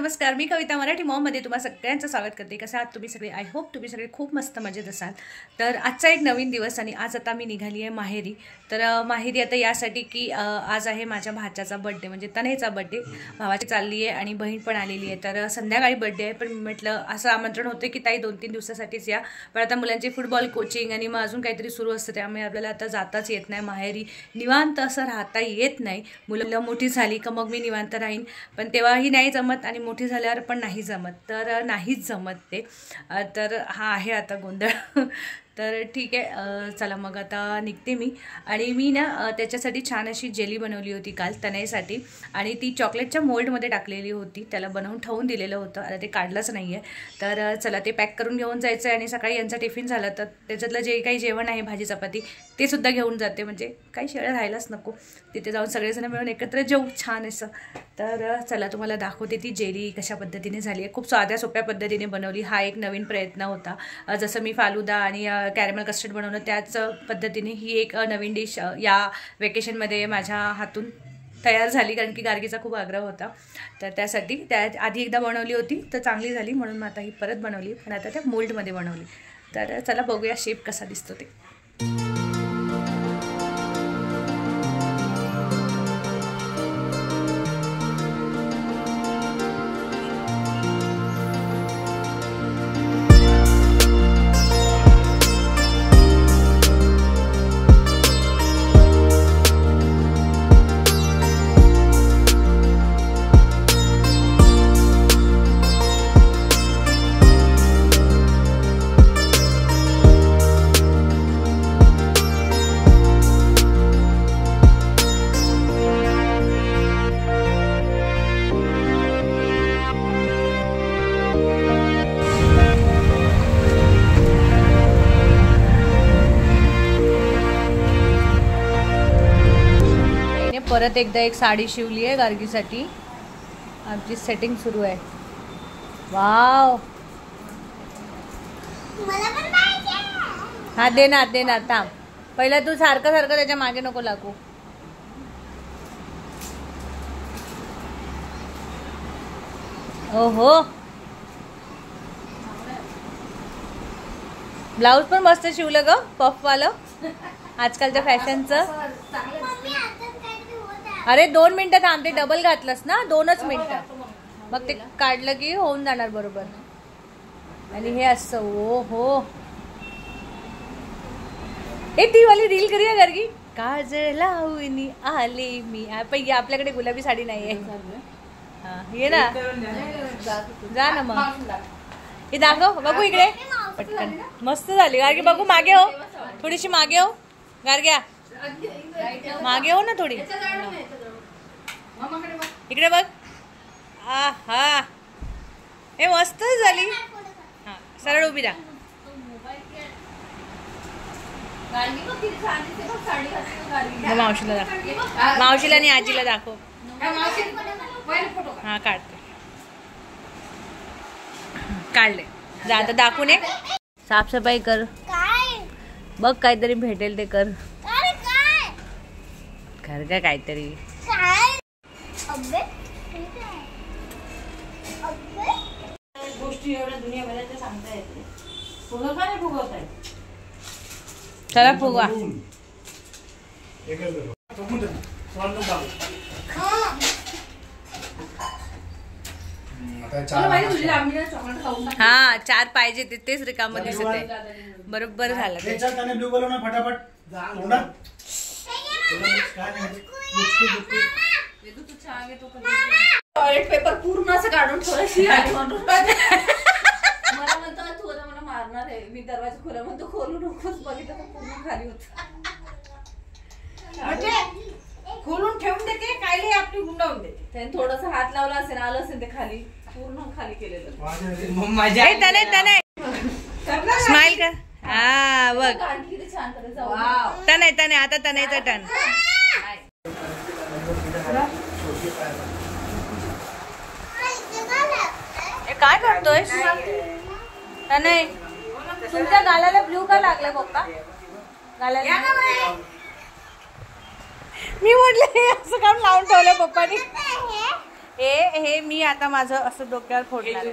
नमस्कार, मी कविता मराठी मॉममध्ये तुम्हा सगळ्यांचं स्वागत करते. कसं आहात तुम्ही सगळे? आय होप तुम्ही सगळे खूप मस्त मजेत असाल. तर आजचा एक नवीन दिवस आणि आज आता मी निघाली आहे माहेरी. तर माहेरी आता यासाठी की आज आहे माझ्या भाच्याचा बड्डे, म्हणजे तनयचा बड्डे. भावाची चालली आहे आणि बहीण पण आलेली आहे. तर संध्याकाळी बड्डे आहे, पण म्हटलं असं आमंत्रण होतं की ताई 2-3 दिवसासाठीच या, पण आता मुलांची फुटबॉल कोचिंग आणि मग अजून काहीतरी सुरू असतं, त्यामुळे आपल्याला आता जाताच येत नाही माहेरी. निवांत असं राहता येत नाही. मुलं मोठी झाली का मग मी निवांत राहीन, पण तेव्हाही नाही जमत आणि मोठी झाल्यावर पण नाही जमत, तर नाहीच जमत ते. तर हा आहे आता गोंधळ. तर ठीक आहे, चला मग आता निघते मी. आणि मी ना त्याच्यासाठी छान अशी जेली बनवली होती काल तनयसाठी, आणि ती चॉकलेटच्या मोल्डमध्ये टाकलेली होती. त्याला बनवून ठेवून दिलेलं होतं, आता ते काढलंच नाही आहे. तर चला ते पॅक करून घेऊन जायचं आहे. आणि सकाळी यांचा टिफिन झाला तर त्याच्यातलं जे काही जेवण आहे, भाजी चपाती, ते सुद्धा घेऊन जाते, म्हणजे काही शेळं राहायलाच नको. तिथे जाऊन सगळेजण मिळून एकत्र जेवू छान असं. तर चला तुम्हाला दाखवते ती जेली कशा पद्धतीने झाली आहे. खूप साध्या सोप्या पद्धतीने बनवली. हा एक नवीन प्रयत्न होता. जसं मी फालुदा आणि कॅरमल कस्टर्ड बनवलं त्याच पद्धतीने ही एक नवीन डिश या वेकेशनमध्ये माझ्या हातून तयार झाली, कारण की गार्गीचा खूप आग्रह होता. तर त्यासाठी आधी एकदा बनवली होती तर चांगली झाली, म्हणून मग आता ही परत बनवली, पण आता त्या मोल्डमध्ये बनवली. तर चला बघूया शेप कसा दिसतो ते. परत एकदा एक साडी शिवली आहे गार्गीसाठी. आमची सेटिंग सुरू आहे. वाव, हा दे ना थांब. पहिला तू सारखं सारखं त्याच्या मागे नको लागू. ओहो, ब्लाऊज पण मस्त शिवलं ग, पफवालं, आजकालच्या फॅशनचं. अरे 2 मिनिटं थांब, ते डबल घातलंस ना, 2च मिनिटं, मग ते काढलं की होऊन जाणार बरोबर. आणि हे असं ओ हो, ए ती वाली रील करूया गार्गी. काजळ लावणी आले मी. पण आपल्याकडे गुलाबी साडी नाहीये. हा ये ना, जा ना मग. हे दाखव बघू इकडे पटकन. मस्त झाली गार्गी, बघू मागे हो, थोडीशी मागे हो गार्ग्या, मागे हो ना थोडी. इकडे बघ. आहा, हे मस्त झाली. हा सरळ उभी राहा. मावशीला दाखव, मावशीला आणि आजीला दाखव. हा काढते, काढले. जा आता दाखवून ये. साफसफाई कर, बघ काहीतरी भेटेल ते कर. कर का काहीतरी. गोष्टी एवढ्या दुनियाभराच्या सांगता येते. फुगवता नाही फुगवता येत. चला फुगवा. हा 4 पाहिजे, तेच रिकामं दिसत आहे. बरोबर झालं. टॉयलेट पेपर पूर्ण असं काढून ठेवलं. मला म्हणतो तू मला मारणार आहे. मी दरवाजा खोला म्हणतो खोलू नकोस. बघितलं तर पूर्ण खाली होत. म्हणजे खोलून ठेवून देते, काय आपली गुंडावून देते. त्याने थोडस हात लावला असेल, आलं असेल ते खाली, पूर्ण खाली केलेलं. स्माइल कर. हा बघ, किती छान तनय आता तनयचा टर्न. काय करतोय तनय? तुमच्या गालाला ब्लू का लागला पप्पा? गालाला मी म्हटलं असं काम लावून ठेवलं पप्पानी. हे मी आता माझं असं डोक्यावर फोडणार.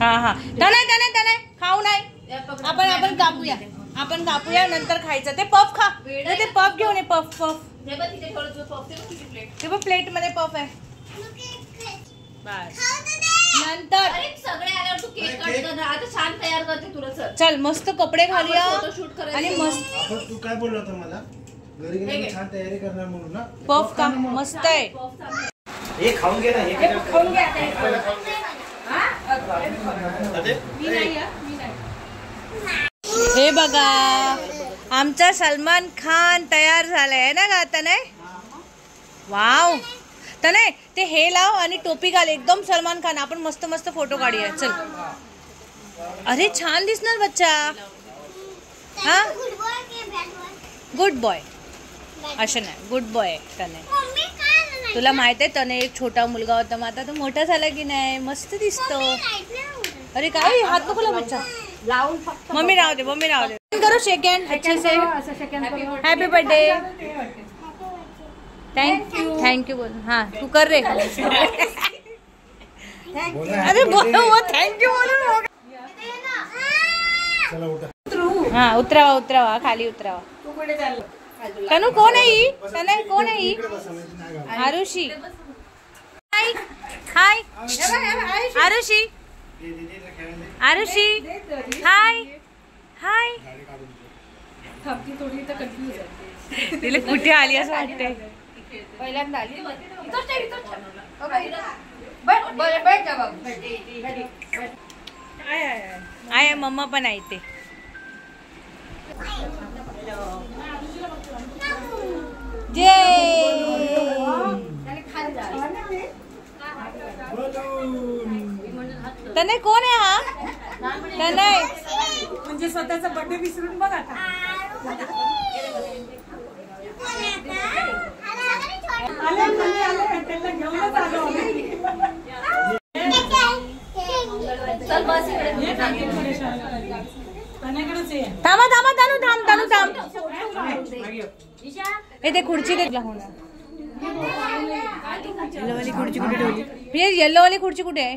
हा त्याने खाऊ नाही. आपण कापूया नंतर खायचं. ते पफ खा. ते पफ घेऊन ये. पफ ते बघ प्लेट मध्ये पफ आहे. बस नंतर सगळे आल्यावर तू केक कट कर. आता छान तयार करते तुला. चल मस्त कपडे घालूया आणि मस्त. तू काय बोलला होता मला घरी गेल्यावर छान तयारी करणार म्हणून ना. पफ का मस्त आहे. हे खाऊन घे ना. हे खाऊन घे. हे बघा आमचा सलमान खान तयार झालाय ना गा. आता नाही वाव. तर नाही ते हे लाव आणि टोपी घाल एकदम सलमान खान. आपण मस्त मस्त फोटो काढूया. चल. अरे छान दिसणार बच्चा. हा गुड बॉय. असं नाही गुड बॉय. तने तुला माहित आहे तने एक छोटा मुलगा होता मग आता तो मोठा झाला की नाही. मस्त दिसतो. अरे काय हात नको बच्चा लावून. मम्मी राहू दे. करो शेक हँड अच्छे से. Happy birthday. थँक्यू बोल. हाँ तू कर रे. अरे बोलो वो थँक्यू बोलून. हाँ उतरावा खाली उतरावा. तनु कोण आहे ही? तनु कोण आहे ही? आरुषी. हाय आरुषी. हाय तिला कुठे आली असं वाटते. पहिल्यांदा आली. आय मम्मा पण आहे ते. तनय कोण आहे हा? तनय म्हणजे स्वतःचा बर्थडे विसरून बघ आता. थांबा तनू ते खुर्ची घेतला होणार. येल्लोवाली खुर्ची कुठे ठेवली? येल्लोवाली खुर्ची कुठे आहे?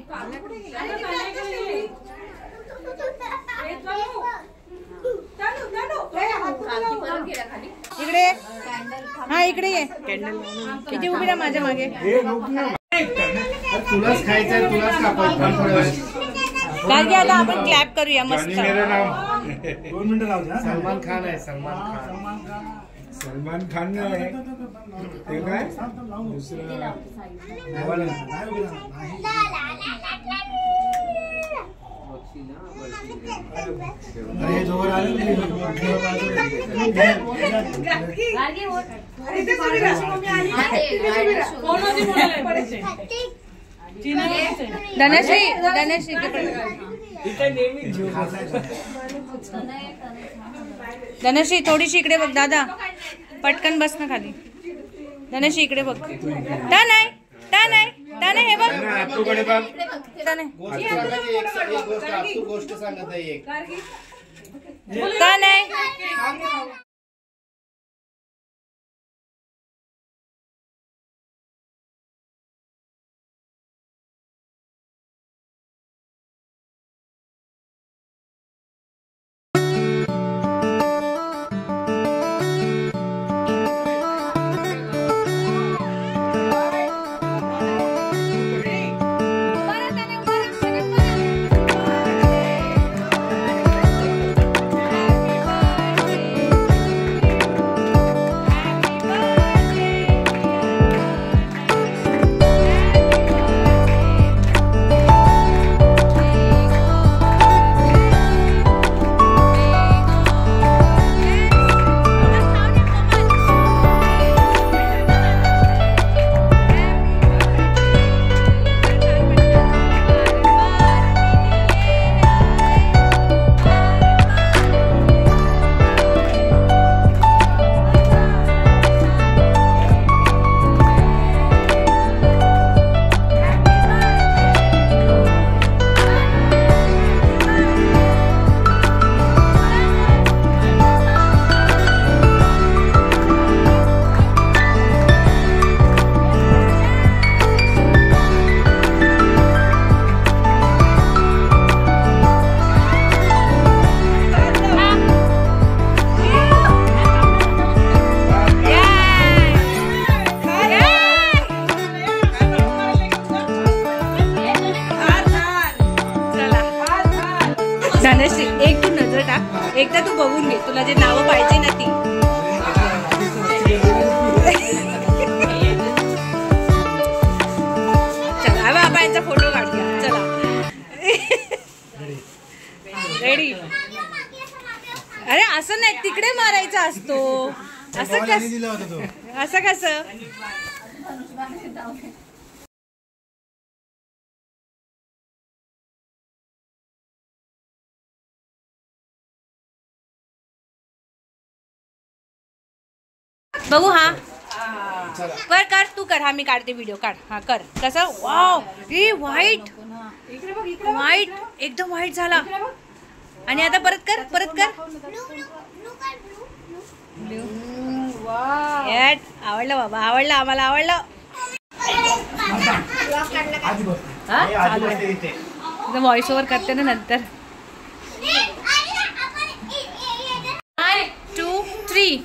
इकडे. हा इकडे ये. किती उभी ना माझ्या मागे. तुलाच खायचं तुलाच कापायचं. कारण की आता आपण क्लॅप करूया मस्त. 2 मिनिटं लावू द्या. सलमान खान आहे. सलमान खान नाही ते काय दुसरं. अरे जोर आले. धनश्री धनश्री थोडीशी इकडे बघ. दादा पटकन बस ना खाली. धनश्री इकडे बघ. ताने हे बघ. गोष्ट सांगत आहे. असतो. असं असं कसं? बघू हा कर तू कर. हा मी काढते व्हिडिओ. काढ. हा कर. कसं? वाव ए व्हाईट व्हाईट एकदम व्हाईट झाला. आणि आता परत कर. आवडलं बाबा, आवडलं आम्हाला, आवडलं. व्हॉइस ओव्हर करते ना नंतर. 1 2 3